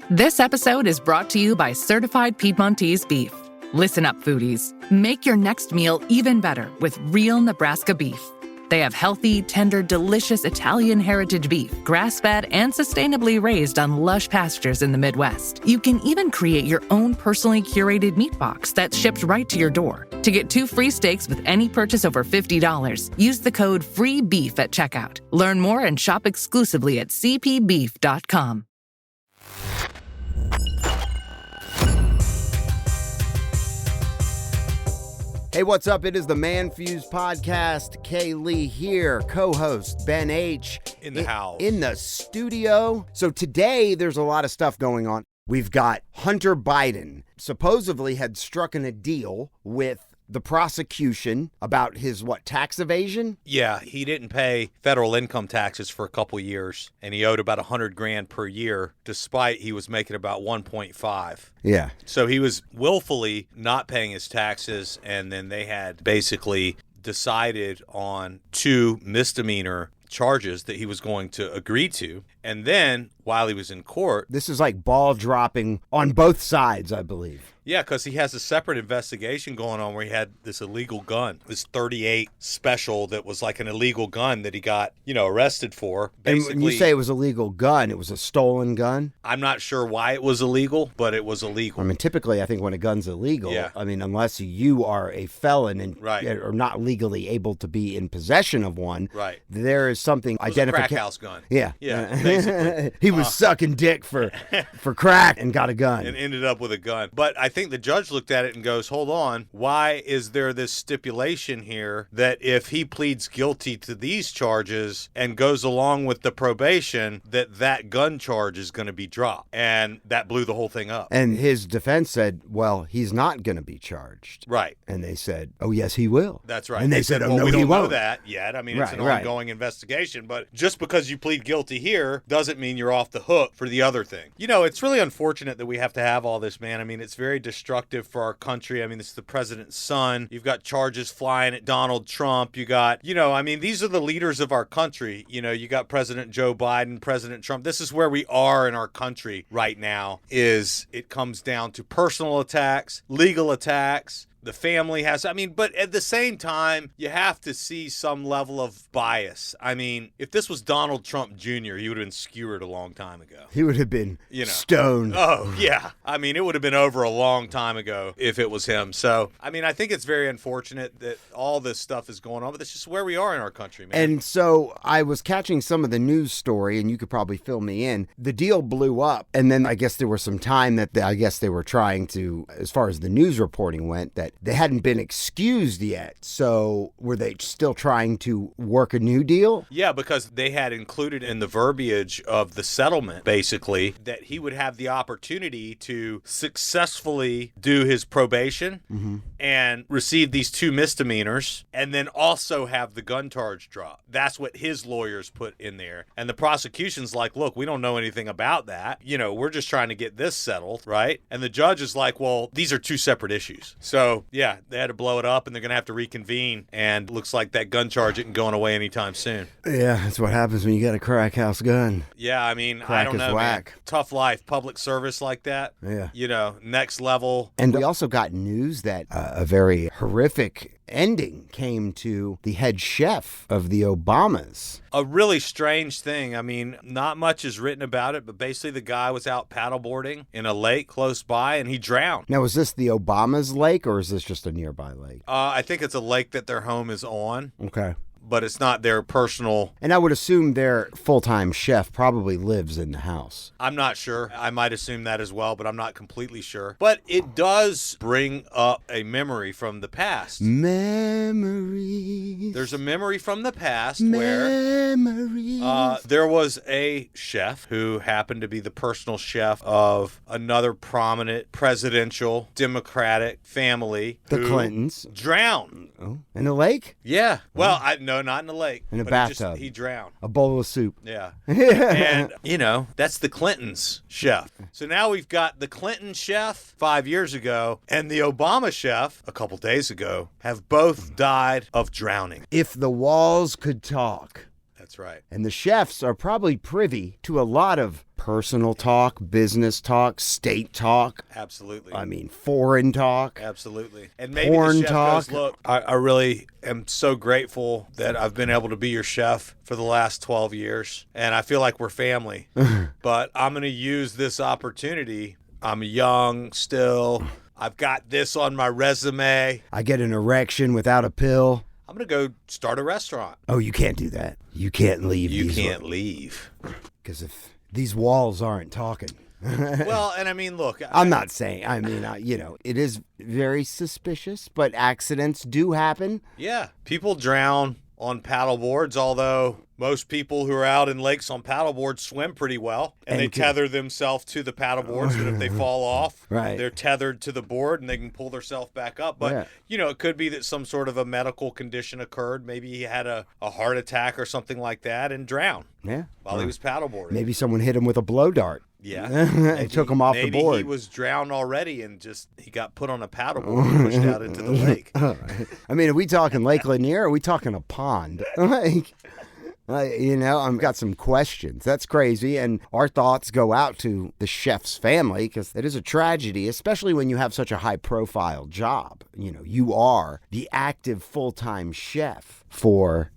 This episode is brought to you by Certified Piedmontese Beef. Listen up, foodies. Make your next meal even better with real Nebraska beef. They have healthy, tender, delicious Italian heritage beef, grass-fed and sustainably raised on lush pastures in the Midwest. You can even create your own personally curated meat box that's shipped right to your door. To get 2 free steaks with any purchase over $50, use the code FREEBEEF at checkout. Learn more and shop exclusively at cpbeef.com. Hey, what's up? It is the ManFUzed Podcast. Kay Lee here, co-host Ben H. In the house. In the studio. So today, there's a lot of stuff going on. We've got Hunter Biden supposedly had struck a deal with the prosecution about his, tax evasion? Yeah, he didn't pay federal income taxes for a couple years, and he owed about $100,000 per year, despite he was making about 1.5. Yeah. So he was willfully not paying his taxes, and then they had basically decided on 2 misdemeanor charges that he was going to agree to. And then, while he was in court... This is like ball dropping on both sides, I believe. Yeah, because he has a separate investigation going on where he had this illegal gun, this .38 special that was like an illegal gun that he got, arrested for. Basically, and when you say it was a legal gun, it was a stolen gun? I'm not sure why it was illegal, but it was illegal. I mean, typically, I think when a gun's illegal, unless you are a felon and are not legally able to be in possession of one, there is something identification. Crack house gun. Yeah. Basically. He was sucking dick for crack and got a gun. And ended up with a gun. But I think the judge looked at it and goes, hold on, why is there this stipulation here that if he pleads guilty to these charges and goes along with the probation, that gun charge is going to be dropped? And that blew the whole thing up. And his defense said, well, he's not going to be charged. Right. And they said, oh, yes, he will. That's right. And they said, well, no, we he don't won't. know that yet. I mean, it's an ongoing investigation, but just because you plead guilty here doesn't mean you're off the hook for the other thing. It's really unfortunate that we have to have all this, man. I mean, it's very destructive for our country. I mean, it's the president's son. You've got charges flying at Donald Trump. You got, these are the leaders of our country. You got President Joe Biden, President Trump. This is where we are in our country right now, is it comes down to personal attacks, legal attacks. The family has, but at the same time, you have to see some level of bias. I mean, if this was Donald Trump Jr., he would have been skewered a long time ago. He would have been stoned. Oh, yeah. I mean, it would have been over a long time ago if it was him. So, I think it's very unfortunate that all this stuff is going on, but that's just where we are in our country, man. And so I was catching some of the news story, and you could probably fill me in. The deal blew up, and then I guess there was some time that they were trying to, as far as the news reporting went, that they hadn't been excused yet. So were they still trying to work a new deal? Yeah, because they had included in the verbiage of the settlement, basically, that he would have the opportunity to successfully do his probation and receive these 2 misdemeanors and then also have the gun charge dropped. That's what his lawyers put in there. And the prosecution's like, look, we don't know anything about that. We're just trying to get this settled, right? And the judge is like, well, these are 2 separate issues. So, yeah, they had to blow it up, and they're going to have to reconvene, and looks like that gun charge isn't going away anytime soon. Yeah, that's what happens when you get a crack house gun. Yeah, I Crack don't is know, whack. man. Tough life, public service like that. Yeah. Next level. And we also got news that a very horrific ending came to the head chef of the Obamas. A really strange thing. Not much is written about it, but basically the guy was out paddleboarding in a lake close by, and he drowned. Now, is this the Obama's lake, or is this just a nearby lake? I think it's a lake that their home is on. Okay. But it's not their personal... And I would assume their full-time chef probably lives in the house. I'm not sure. I might assume that as well, but I'm not completely sure. But it does bring up a memory from the past. Memories. There's a memory from the past where there was a chef who happened to be the personal chef of another prominent presidential Democratic family. The Clintons. Drowned. Oh, in a lake? Yeah. Well, no, not in a lake. In a bathtub. He drowned. A bowl of soup. Yeah. And, that's the Clintons' chef. So now we've got the Clinton chef 5 years ago and the Obama chef a couple days ago have both died of drowning. If the walls could talk. That's right. And the chefs are probably privy to a lot of personal talk, business talk, state talk. Absolutely. I mean, foreign talk. Absolutely. And maybe porn the chef talk. goes, look, I really am so grateful that I've been able to be your chef for the last 12 years. And I feel like we're family. But I'm going to use this opportunity. I'm young still. I've got this on my resume. I get an erection without a pill. I'm going to go start a restaurant. Oh, you can't do that. You can't leave. You can't leave. Because if these walls aren't talking. Well, and I mean, look. I'm not saying, it is very suspicious, but accidents do happen. Yeah. People drown on paddle boards, although most people who are out in lakes on paddle boards swim pretty well, and they tether themselves to the paddle boards, and if they fall off, they're tethered to the board and they can pull themselves back up. But, it could be that some sort of a medical condition occurred. Maybe he had a heart attack or something like that and drowned while he was paddleboarding. Maybe someone hit him with a blow dart. Yeah. And took him off the board. Maybe he was drowned already and he got put on a paddleboard and pushed out into the lake. I mean, are we talking Lake Lanier or are we talking a pond? I've got some questions. That's crazy. And our thoughts go out to the chef's family because it is a tragedy, especially when you have such a high-profile job. You are the active full-time chef for,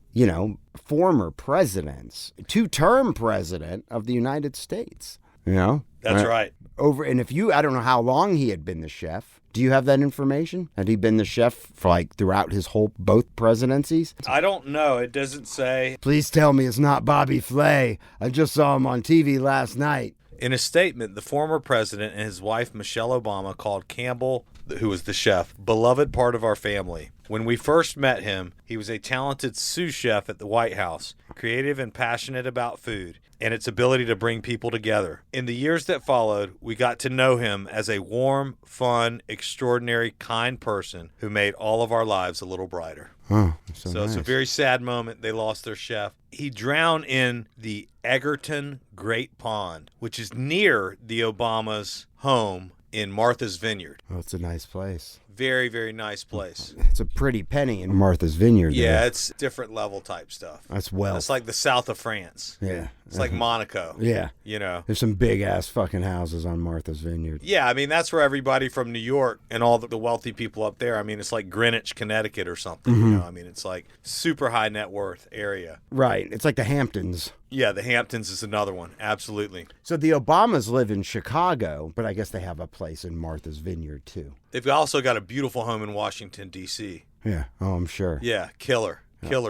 former presidents, two-term president of the United States. That's right. I don't know how long he had been the chef. Do you have that information? Had he been the chef for throughout his both presidencies? I don't know. It doesn't say. Please tell me it's not Bobby Flay. I just saw him on TV last night. In a statement, the former president and his wife, Michelle Obama, called Campbell, who was the chef, beloved part of our family. When we first met him, he was a talented sous chef at the White House, creative and passionate about food and its ability to bring people together. In the years that followed, we got to know him as a warm, fun, extraordinary, kind person who made all of our lives a little brighter. Oh, so nice. It's a very sad moment. They lost their chef. He drowned in the Egerton Great Pond, which is near the Obama's home in Martha's Vineyard. Oh, it's a nice place. Very, very nice place. It's a pretty penny in Martha's Vineyard. Yeah, it's different level type stuff. That's wealth. It's like the south of France. Yeah. It's like Monaco. Yeah. There's some big-ass fucking houses on Martha's Vineyard. Yeah, I mean, that's where everybody from New York and all the wealthy people up there, I mean, it's like Greenwich, Connecticut or something. Mm-hmm. I mean, it's like super high net worth area. Right. It's like the Hamptons. Yeah, the Hamptons is another one. Absolutely. So the Obamas live in Chicago, but I guess they have a place in Martha's Vineyard, too. They've also got a beautiful home in Washington, D.C. Yeah. Oh, I'm sure. Yeah, killer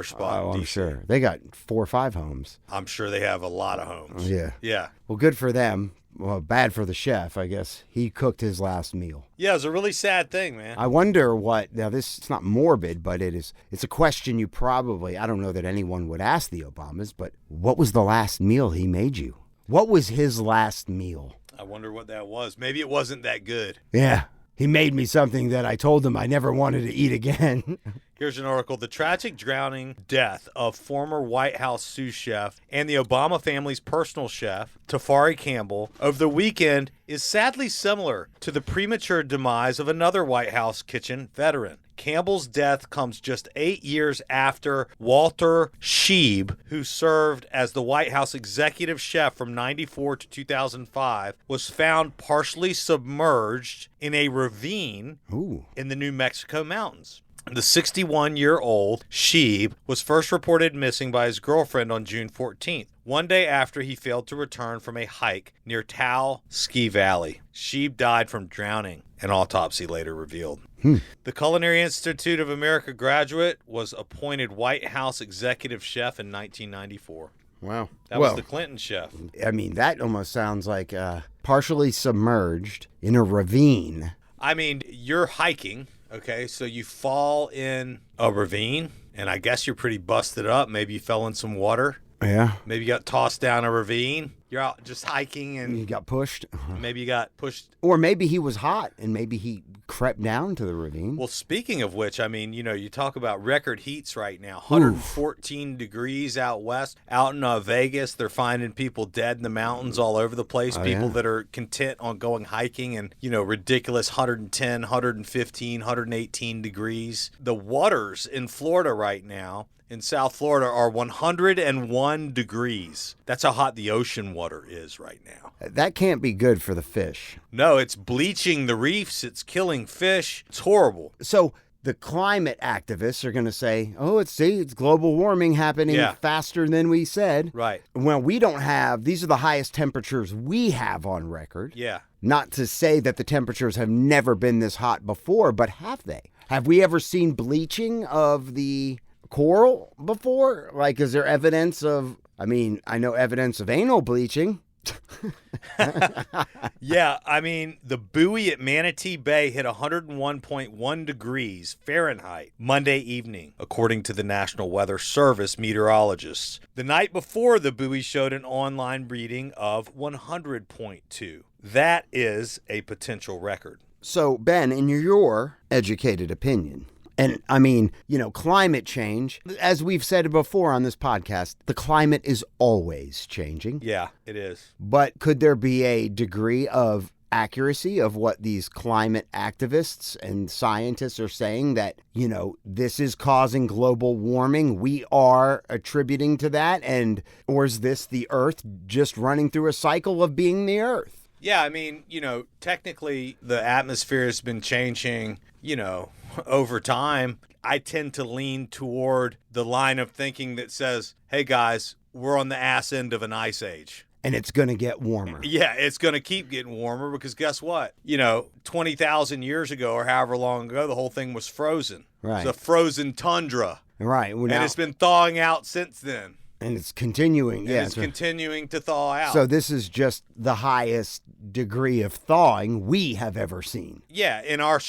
spot. Oh, in I'm DC. sure. They got 4 or 5 homes. I'm sure they have a lot of homes. Yeah. Yeah. Well, good for them. Well, bad for the chef, I guess. He cooked his last meal. Yeah, it was a really sad thing, man. I wonder now it's not morbid, but it's a question you probably, I don't know that anyone would ask the Obamas, but what was the last meal he made you? What was his last meal? I wonder what that was. Maybe it wasn't that good. Yeah. He made me something that I told him I never wanted to eat again. Here's an article. The tragic drowning death of former White House sous chef and the Obama family's personal chef, Tafari Campbell, over the weekend is sadly similar to the premature demise of another White House kitchen veteran. Campbell's death comes just 8 years after Walter Scheib, who served as the White House executive chef from 1994 to 2005, was found partially submerged in a ravine in the New Mexico mountains. The 61-year-old Scheib was first reported missing by his girlfriend on June 14th, one day after he failed to return from a hike near Taal Ski Valley. Scheib died from drowning, an autopsy later revealed. The Culinary Institute of America graduate was appointed White House executive chef in 1994. Wow. That was the Clinton chef. I mean, that almost sounds like partially submerged in a ravine. I mean, you're hiking. Okay, so you fall in a ravine, and I guess you're pretty busted up. Maybe you fell in some water. Yeah. Maybe you got tossed down a ravine. You're out just hiking and you got pushed. Maybe you got pushed. Or maybe he was hot and maybe he crept down to the ravine. Well, speaking of which, I mean, you talk about record heats right now. 114 degrees out west. Out in Vegas, they're finding people dead in the mountains all over the place. People that are content on going hiking and, ridiculous 110, 115, 118 degrees. The waters in Florida right now, in South Florida, are 101 degrees. That's how hot the ocean water is right now. That can't be good for the fish. No, it's bleaching the reefs. It's killing fish. It's horrible. So the climate activists are going to say, it's global warming happening faster than we said. Right. Well, we don't have, these are the highest temperatures we have on record. Yeah. Not to say that the temperatures have never been this hot before, but have they? Have we ever seen bleaching of the coral before? Like, is there evidence of, I know evidence of anal bleaching. Yeah, the buoy at Manatee Bay hit 101.1 degrees Fahrenheit Monday evening, according to the National Weather Service meteorologists. The night before, the buoy showed an online reading of 100.2. That is a potential record. So, Ben, in your educated opinion, and climate change, as we've said before on this podcast, the climate is always changing. Yeah, it is. But could there be a degree of accuracy of what these climate activists and scientists are saying that, this is causing global warming? We are attributing to that. Or is this the Earth just running through a cycle of being the Earth? Yeah, technically the atmosphere has been changing, over time. I tend to lean toward the line of thinking that says, hey guys, we're on the ass end of an ice age. And it's going to get warmer. Yeah, it's going to keep getting warmer because guess what? 20,000 years ago or however long ago, the whole thing was frozen. Right. It's a frozen tundra. Right. Well, and it's been thawing out since then. And it's continuing. It's continuing to thaw out. So this is just the highest degree of thawing we have ever seen. Yeah, in our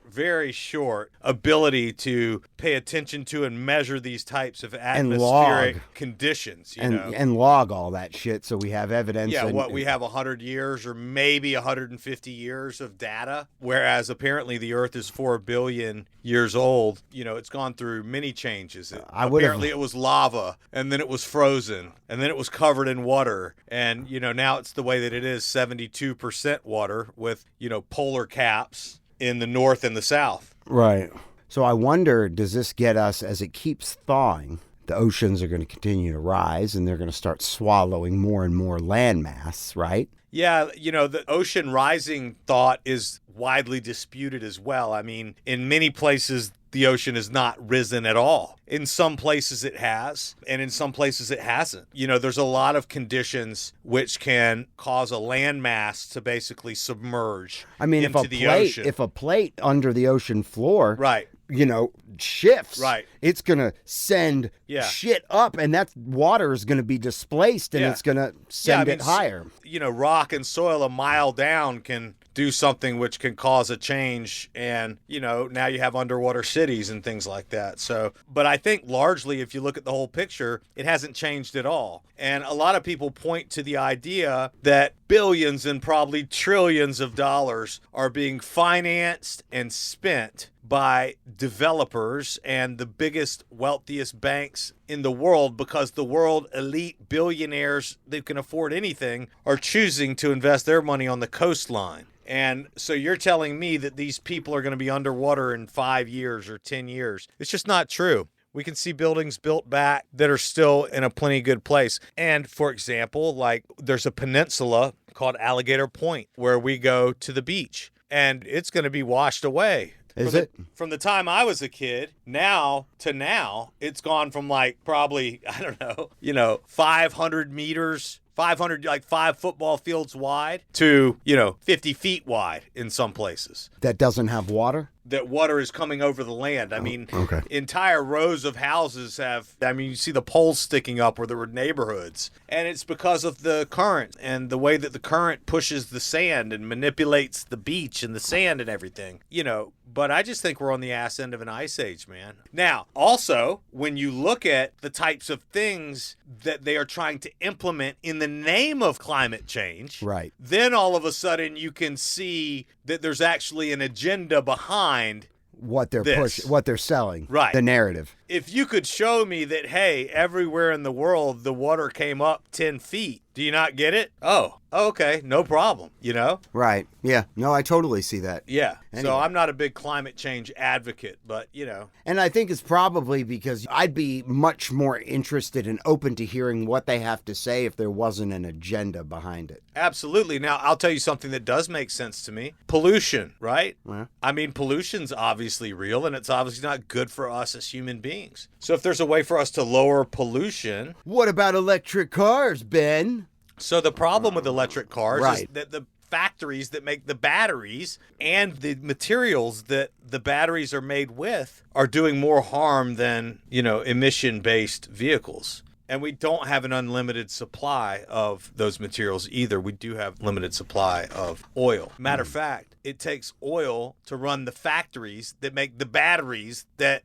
very short ability to pay attention to and measure these types of atmospheric conditions. And log all that shit so we have evidence. Yeah, we have 100 years or maybe 150 years of data, whereas apparently the Earth is 4 billion years old. It's gone through many changes. Apparently it was lava, and then it was frozen, and then it was covered in water, and now it's the way that it is, 72% water with polar caps in the north and the south. Right. So I wonder, does this get us, as it keeps thawing, the oceans are going to continue to rise and they're going to start swallowing more and more landmass, right? Yeah, the ocean rising thought is widely disputed as well. In many places, the ocean has not risen at all. In some places it has, and in some places it hasn't. There's a lot of conditions which can cause a landmass to basically submerge into the ocean. If a plate under the ocean floor, right, shifts, right, it's going to send shit up, and that water is going to be displaced, and it's going to send it higher. Rock and soil a mile down can do something which can cause a change, and now you have underwater cities and things like that. So, but I think largely, if you look at the whole picture, it hasn't changed at all. And a lot of people point to the idea that billions and probably trillions of dollars are being financed and spent by developers and the biggest, wealthiest banks in the world, because the world elite billionaires that can afford anything are choosing to invest their money on the coastline. And so you're telling me that these people are going to be underwater in 5 years or 10 years. It's just not true. We can see buildings built back that are still in a plenty good place. And for example, like there's a peninsula called Alligator Point where we go to the beach, and it's going to be washed away. From the time I was a kid, now to now, it's gone from like probably, 500 meters, 500, like 5 football fields wide to, 50 feet wide in some places. That doesn't have water? that water is coming over the land. I mean, entire rows of houses you see the poles sticking up where there were neighborhoods. And it's because of the current and the way that the current pushes the sand and manipulates the beach and the sand and everything, But I just think we're on the ass end of an ice age, man. Now, also, when you look at the types of things that they are trying to implement in the name of climate change, right, then all of a sudden you can see that there's actually an agenda behind what they're pushing, what they're selling, right? The narrative. If you could show me that, hey, everywhere in the world the water came up 10 feet, do you not get it? Oh, okay, no problem, Right, yeah. No, I totally see that. Yeah, anyway. So I'm not a big climate change advocate, but, And I think it's probably because I'd be much more interested and open to hearing what they have to say if there wasn't an agenda behind it. Absolutely. Now, I'll tell you something that does make sense to me. Pollution, right? Yeah. I mean, pollution's obviously real, and it's obviously not good for us as human beings. So if there's a way for us to lower pollution... What about electric cars, Ben? So the problem with electric cars right. is that the factories that make the batteries and the materials that the batteries are made with are doing more harm than, emission-based vehicles. And we don't have an unlimited supply of those materials either. We do have limited supply of oil. Matter of fact, it takes oil to run the factories that make the batteries that,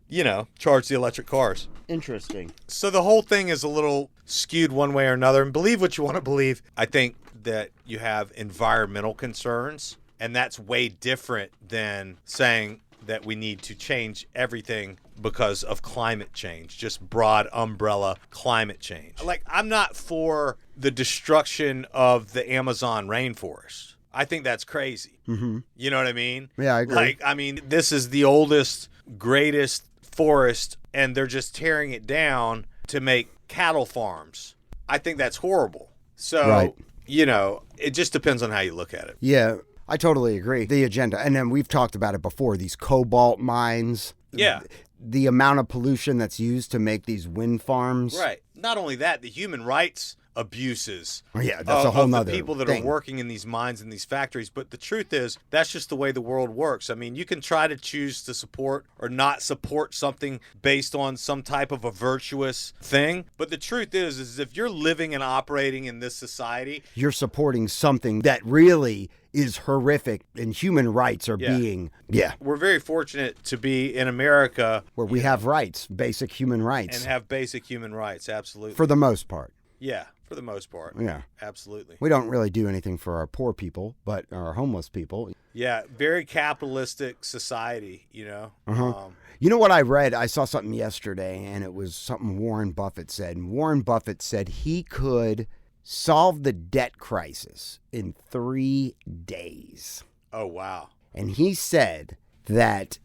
charge the electric cars. Interesting. So the whole thing is a little skewed one way or another. And believe what you want to believe. I think that you have environmental concerns, and that's way different than saying that we need to change everything because of climate change, just broad umbrella climate change. Like, I'm not for the destruction of the Amazon rainforest. I think that's crazy. Mm-hmm. You know what I mean? Yeah, I agree. This is the oldest, greatest forest, and they're just tearing it down to make cattle farms. I think that's horrible. So, right. It just depends on how you look at it. Yeah, I totally agree. The agenda. And then we've talked about it before, these cobalt mines. Yeah. The amount of pollution that's used to make these wind farms. Right. Not only that, the human rights abuses that's a whole nother the people that thing. Are working in these mines and these factories. But the truth is, that's just the way the world works. I mean, you can try to choose to support or not support something based on some type of a virtuous thing. But the truth is if you're living and operating in this society, you're supporting something that really is horrific, and human rights are being, We're very fortunate to be in America where we have rights, basic human rights. And have basic human rights, absolutely. For the most part. Yeah, for the most part. Yeah. Absolutely. We don't really do anything for our poor people, but our homeless people. Yeah, very capitalistic society, Uh-huh. You know what I read? I saw something yesterday, and it was something Warren Buffett said. And Warren Buffett said he could solve the debt crisis in 3 days. Oh, wow. And he said that,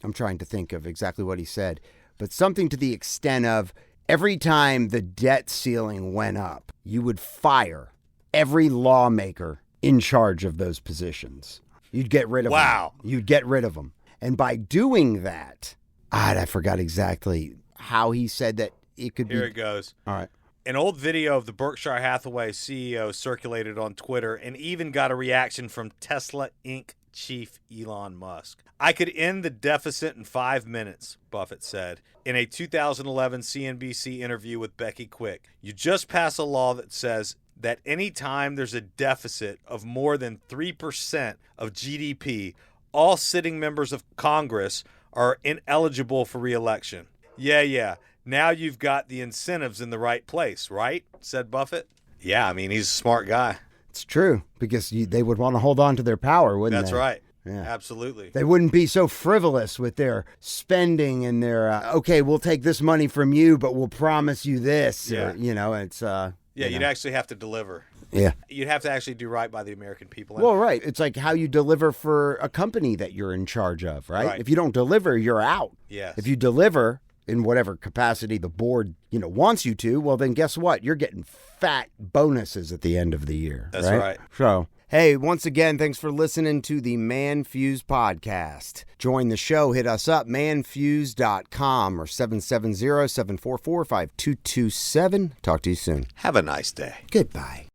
I'm trying to think of exactly what he said, but something to the extent of every time the debt ceiling went up, you would fire every lawmaker in charge of those positions. You'd get rid of them. Wow. You'd get rid of them. And by doing that, I forgot exactly how he said that it could be. Here it goes. All right. An old video of the Berkshire Hathaway CEO circulated on Twitter and even got a reaction from Tesla Inc. chief Elon Musk. I could end the deficit in 5 minutes, Buffett said in a 2011 CNBC interview with Becky Quick. You just pass a law that says that any time there's a deficit of more than 3% of GDP, all sitting members of Congress are ineligible for re-election. Yeah. Now you've got the incentives in the right place, right? Said Buffett. Yeah, I mean, he's a smart guy. It's true, because they would want to hold on to their power, wouldn't they? That's right. Yeah. Absolutely. They wouldn't be so frivolous with their spending and their, okay, we'll take this money from you, but we'll promise you this. Yeah. Or, it's... you'd actually have to deliver. Yeah. You'd have to actually do right by the American people. Well, right. It's like how you deliver for a company that you're in charge of, right? If you don't deliver, you're out. Yes. If you deliver in whatever capacity the board, wants you to, well, then guess what? You're getting fat bonuses at the end of the year. That's right. So, hey, once again, thanks for listening to the ManFUzed Podcast. Join the show. Hit us up, ManFUzed.com or 770-744-5227. Talk to you soon. Have a nice day. Goodbye.